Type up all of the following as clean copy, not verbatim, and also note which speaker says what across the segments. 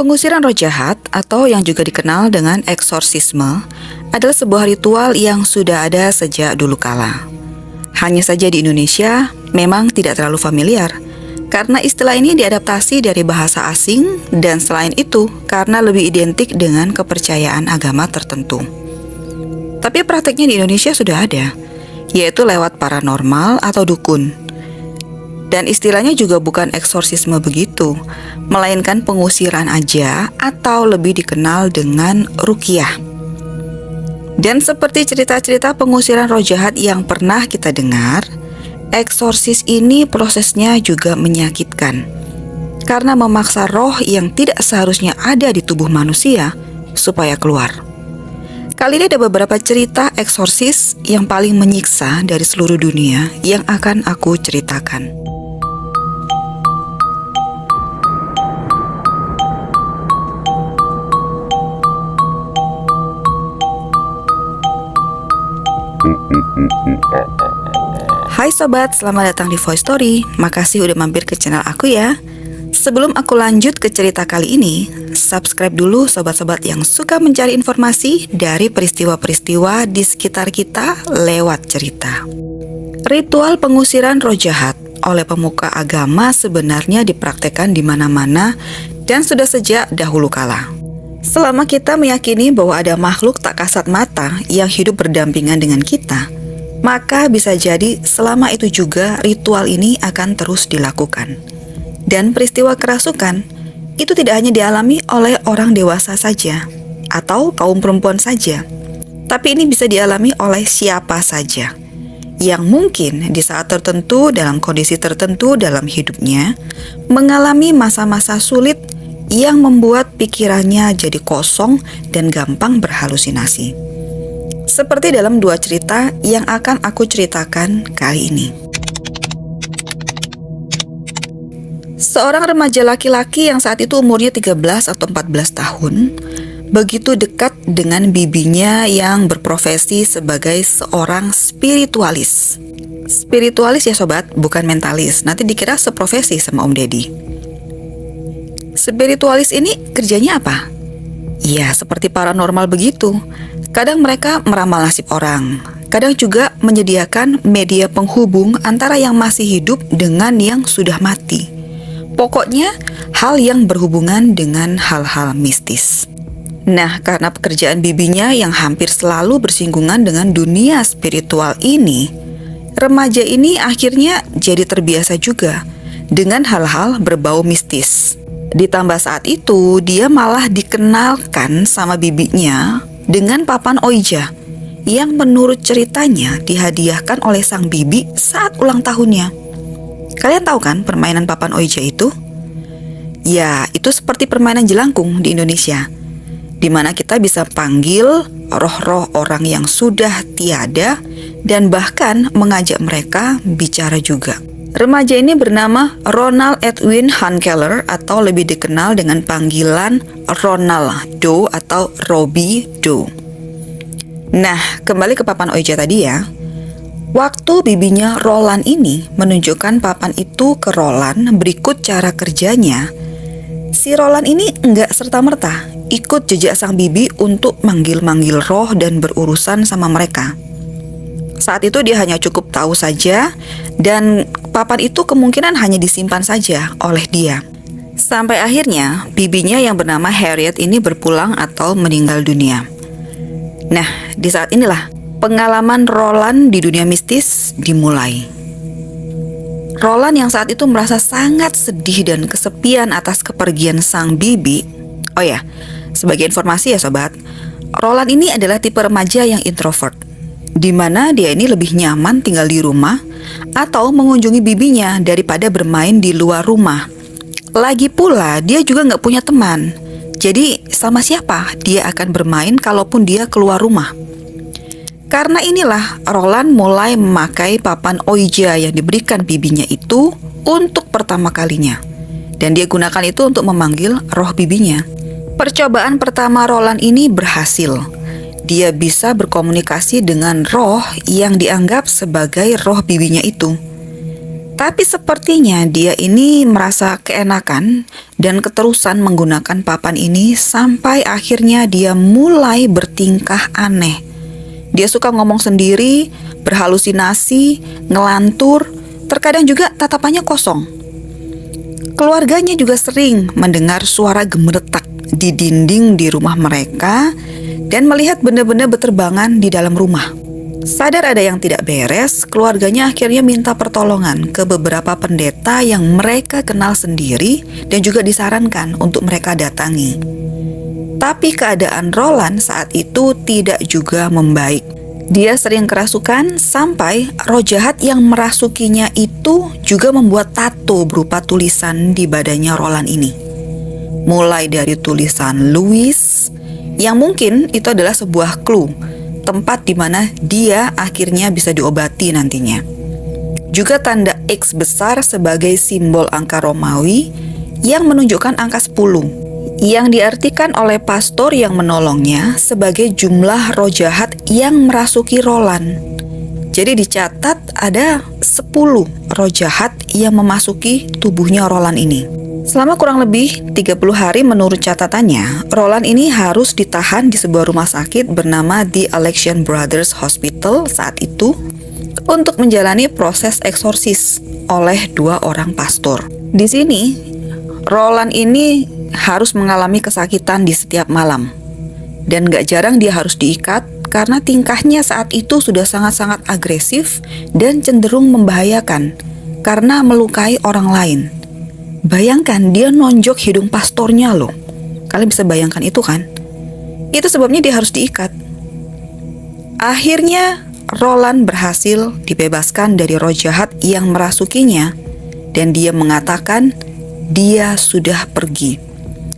Speaker 1: Pengusiran roh jahat atau yang juga dikenal dengan eksorsisme adalah sebuah ritual yang sudah ada sejak dulu kala. Hanya saja di Indonesia memang tidak terlalu familiar karena istilah ini diadaptasi dari bahasa asing dan selain itu karena lebih identik dengan kepercayaan agama tertentu. Tapi prakteknya di Indonesia sudah ada, yaitu lewat paranormal atau dukun. Dan istilahnya juga bukan eksorsisme begitu, melainkan pengusiran aja atau lebih dikenal dengan ruqyah. Dan seperti cerita-cerita pengusiran roh jahat yang pernah kita dengar, eksorsis ini prosesnya juga menyakitkan karena memaksa roh yang tidak seharusnya ada di tubuh manusia supaya keluar. Kali ini ada beberapa cerita eksorsis yang paling menyiksa dari seluruh dunia yang akan aku ceritakan. Hai sobat, selamat datang di Voice Story. Makasih udah mampir ke channel aku ya. Sebelum aku lanjut ke cerita kali ini, subscribe dulu sobat-sobat yang suka mencari informasi dari peristiwa-peristiwa di sekitar kita lewat cerita. Ritual pengusiran roh jahat oleh pemuka agama sebenarnya dipraktekkan di mana-mana dan sudah sejak dahulu kala. Selama kita meyakini bahwa ada makhluk tak kasat mata yang hidup berdampingan dengan kita, maka bisa jadi selama itu juga ritual ini akan terus dilakukan. Dan peristiwa kerasukan itu tidak hanya dialami oleh orang dewasa saja atau kaum perempuan saja, tapi ini bisa dialami oleh siapa saja yang mungkin di saat tertentu dalam kondisi tertentu dalam hidupnya mengalami masa-masa sulit yang membuat pikirannya jadi kosong dan gampang berhalusinasi. Seperti dalam dua cerita yang akan aku ceritakan kali ini. Seorang remaja laki-laki yang saat itu umurnya 13 atau 14 tahun begitu dekat dengan bibinya yang berprofesi sebagai seorang spiritualis. Spiritualis ya sobat, bukan mentalis. Nanti dikira seprofesi sama Om Deddy. Spiritualis ini kerjanya apa? Ya, seperti paranormal begitu. Kadang mereka meramal nasib orang, kadang juga menyediakan media penghubung antara yang masih hidup dengan yang sudah mati. Pokoknya, hal yang berhubungan dengan hal-hal mistis. Nah, karena pekerjaan bibinya yang hampir selalu bersinggungan dengan dunia spiritual ini, remaja ini akhirnya jadi terbiasa juga dengan hal-hal berbau mistis. Ditambah saat itu, dia malah dikenalkan sama bibinya dengan papan Ouija yang menurut ceritanya dihadiahkan oleh sang bibi saat ulang tahunnya. Kalian tahu kan permainan papan Ouija itu? Ya, itu seperti permainan jelangkung di Indonesia, di mana kita bisa panggil roh-roh orang yang sudah tiada dan bahkan mengajak mereka bicara juga. Remaja ini bernama Ronald Edwin Hankeler atau lebih dikenal dengan panggilan Ronald Doe atau Robbie Doe. Nah, kembali ke papan Ouija tadi ya. Waktu bibinya Roland ini menunjukkan papan itu ke Roland berikut cara kerjanya, si Roland ini enggak serta-merta ikut jejak sang bibi untuk manggil-manggil roh dan berurusan sama mereka. Saat itu dia hanya cukup tahu saja dan papan itu kemungkinan hanya disimpan saja oleh dia. Sampai akhirnya bibinya yang bernama Harriet ini berpulang atau meninggal dunia. Nah, di saat inilah pengalaman Roland di dunia mistis dimulai. Roland yang saat itu merasa sangat sedih dan kesepian atas kepergian sang bibi. Oh ya, sebagai informasi ya sobat, Roland ini adalah tipe remaja yang introvert, di mana dia ini lebih nyaman tinggal di rumah atau mengunjungi bibinya daripada bermain di luar rumah. Lagi pula dia juga nggak punya teman, jadi sama siapa dia akan bermain kalaupun dia keluar rumah. Karena inilah Roland mulai memakai papan Ouija yang diberikan bibinya itu untuk pertama kalinya, dan dia gunakan itu untuk memanggil roh bibinya. Percobaan pertama Roland ini berhasil. Dia bisa berkomunikasi dengan roh yang dianggap sebagai roh bibinya itu. Tapi sepertinya dia ini merasa keenakan dan keterusan menggunakan papan ini sampai akhirnya dia mulai bertingkah aneh. Dia suka ngomong sendiri, berhalusinasi, ngelantur, terkadang juga tatapannya kosong. Keluarganya juga sering mendengar suara gemeretak di dinding di rumah mereka dan melihat benda-benda berterbangan di dalam rumah. Sadar ada yang tidak beres, keluarganya akhirnya minta pertolongan ke beberapa pendeta yang mereka kenal sendiri dan juga disarankan untuk mereka datangi. Tapi keadaan Roland saat itu tidak juga membaik. Dia sering kerasukan sampai roh jahat yang merasukinya itu juga membuat tato berupa tulisan di badannya Roland ini. Mulai dari tulisan Louis, yang mungkin itu adalah sebuah clue tempat di mana dia akhirnya bisa diobati nantinya. Juga tanda X besar sebagai simbol angka Romawi yang menunjukkan angka 10, yang diartikan oleh pastor yang menolongnya sebagai jumlah roh jahat yang merasuki Roland. Jadi dicatat ada 10 roh jahat yang memasuki tubuhnya Roland ini. Selama kurang lebih 30 hari menurut catatannya, Roland ini harus ditahan di sebuah rumah sakit bernama The Alexian Brothers Hospital saat itu untuk menjalani proses eksorsis oleh 2 orang pastor. Di sini, Roland ini harus mengalami kesakitan di setiap malam. Dan gak jarang dia harus diikat karena tingkahnya saat itu sudah sangat-sangat agresif dan cenderung membahayakan karena melukai orang lain. Bayangkan dia nonjok hidung pastornya loh. Kalian bisa bayangkan itu kan? Itu sebabnya dia harus diikat. Akhirnya Roland berhasil dibebaskan dari roh jahat yang merasukinya dan dia mengatakan dia sudah pergi.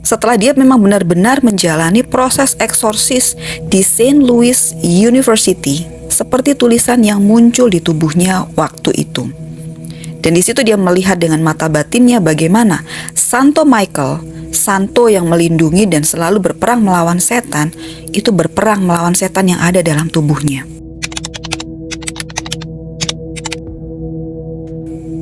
Speaker 1: Setelah dia memang benar-benar menjalani proses eksorsis di St. Louis University seperti tulisan yang muncul di tubuhnya waktu itu. Dan di situ dia melihat dengan mata batinnya bagaimana Santo Michael, santo yang melindungi dan selalu berperang melawan setan, itu berperang melawan setan yang ada dalam tubuhnya.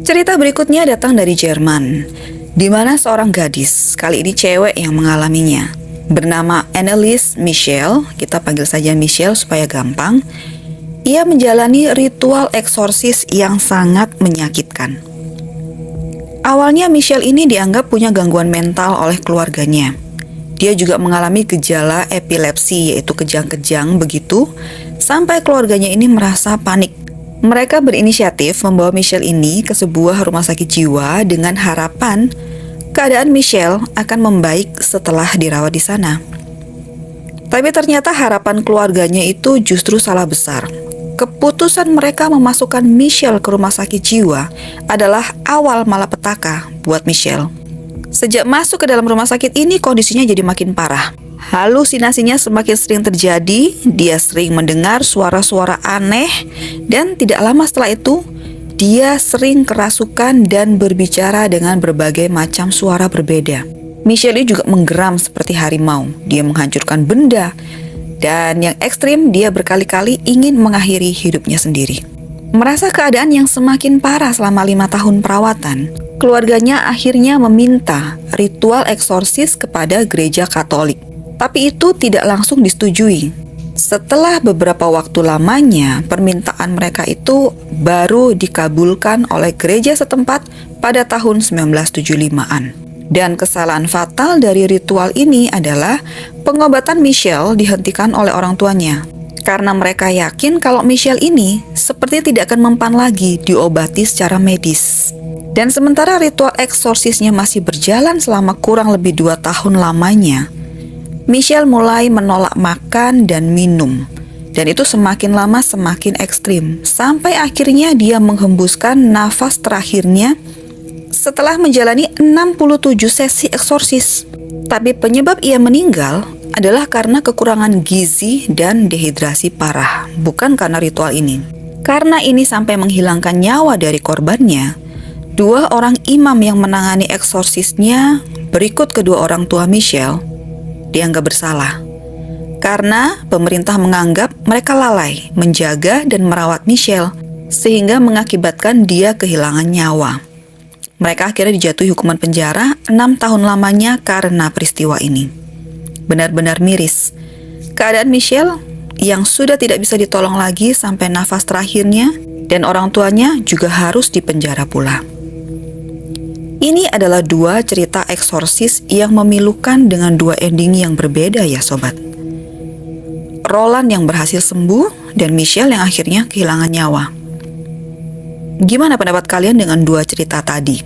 Speaker 1: Cerita berikutnya datang dari Jerman, di mana seorang gadis, kali ini cewek yang mengalaminya, bernama Annelies Michel, kita panggil saja Michel supaya gampang. Ia menjalani ritual eksorsis yang sangat menyakitkan. Awalnya Michelle ini dianggap punya gangguan mental oleh keluarganya. Dia juga mengalami gejala epilepsi, yaitu kejang-kejang begitu, sampai keluarganya ini merasa panik. Mereka berinisiatif membawa Michelle ini ke sebuah rumah sakit jiwa dengan harapan keadaan Michelle akan membaik setelah dirawat di sana. Tapi ternyata harapan keluarganya itu justru salah besar. Keputusan mereka memasukkan Michelle ke rumah sakit jiwa adalah awal malapetaka buat Michelle. Sejak masuk ke dalam rumah sakit ini, kondisinya jadi makin parah. Halusinasinya semakin sering terjadi, dia sering mendengar suara-suara aneh, dan tidak lama setelah itu, dia sering kerasukan dan berbicara dengan berbagai macam suara berbeda. Michelle juga menggeram seperti harimau, dia menghancurkan benda, dan yang ekstrim, dia berkali-kali ingin mengakhiri hidupnya sendiri. Merasa keadaan yang semakin parah selama 5 tahun perawatan, keluarganya akhirnya meminta ritual eksorsis kepada gereja Katolik. Tapi itu tidak langsung disetujui. Setelah beberapa waktu lamanya, permintaan mereka itu baru dikabulkan oleh gereja setempat pada tahun 1975-an. Dan kesalahan fatal dari ritual ini adalah pengobatan Michelle dihentikan oleh orang tuanya. Karena mereka yakin kalau Michelle ini seperti tidak akan mempan lagi diobati secara medis. Dan sementara ritual eksorsisnya masih berjalan selama kurang lebih 2 tahun lamanya, Michelle mulai menolak makan dan minum. Dan itu semakin lama semakin ekstrim. Sampai akhirnya dia menghembuskan nafas terakhirnya setelah menjalani 67 sesi eksorsis. Tapi penyebab ia meninggal adalah karena kekurangan gizi dan dehidrasi parah, bukan karena ritual ini. Karena ini sampai menghilangkan nyawa dari korbannya, 2 orang imam yang menangani eksorsisnya berikut kedua orang tua Michelle dianggap bersalah. Karena pemerintah menganggap mereka lalai menjaga dan merawat Michelle, sehingga mengakibatkan dia kehilangan nyawa. Mereka akhirnya dijatuhi hukuman penjara 6 tahun lamanya karena peristiwa ini. Benar-benar miris. Keadaan Michelle yang sudah tidak bisa ditolong lagi sampai nafas terakhirnya, dan orang tuanya juga harus dipenjara pula. Ini adalah 2 cerita eksorsis yang memilukan dengan 2 ending yang berbeda ya sobat. Roland yang berhasil sembuh dan Michelle yang akhirnya kehilangan nyawa. Gimana pendapat kalian dengan 2 cerita tadi?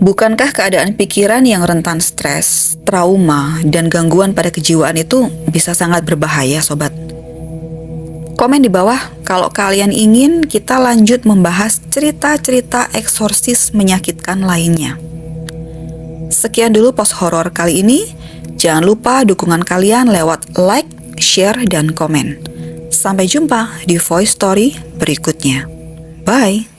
Speaker 1: Bukankah keadaan pikiran yang rentan stres, trauma, dan gangguan pada kejiwaan itu bisa sangat berbahaya sobat? Komen di bawah kalau kalian ingin kita lanjut membahas cerita-cerita eksorsis menyakitkan lainnya. Sekian dulu post horor kali ini. Jangan lupa dukungan kalian lewat like, share, dan komen. Sampai jumpa di voice story berikutnya. Bye!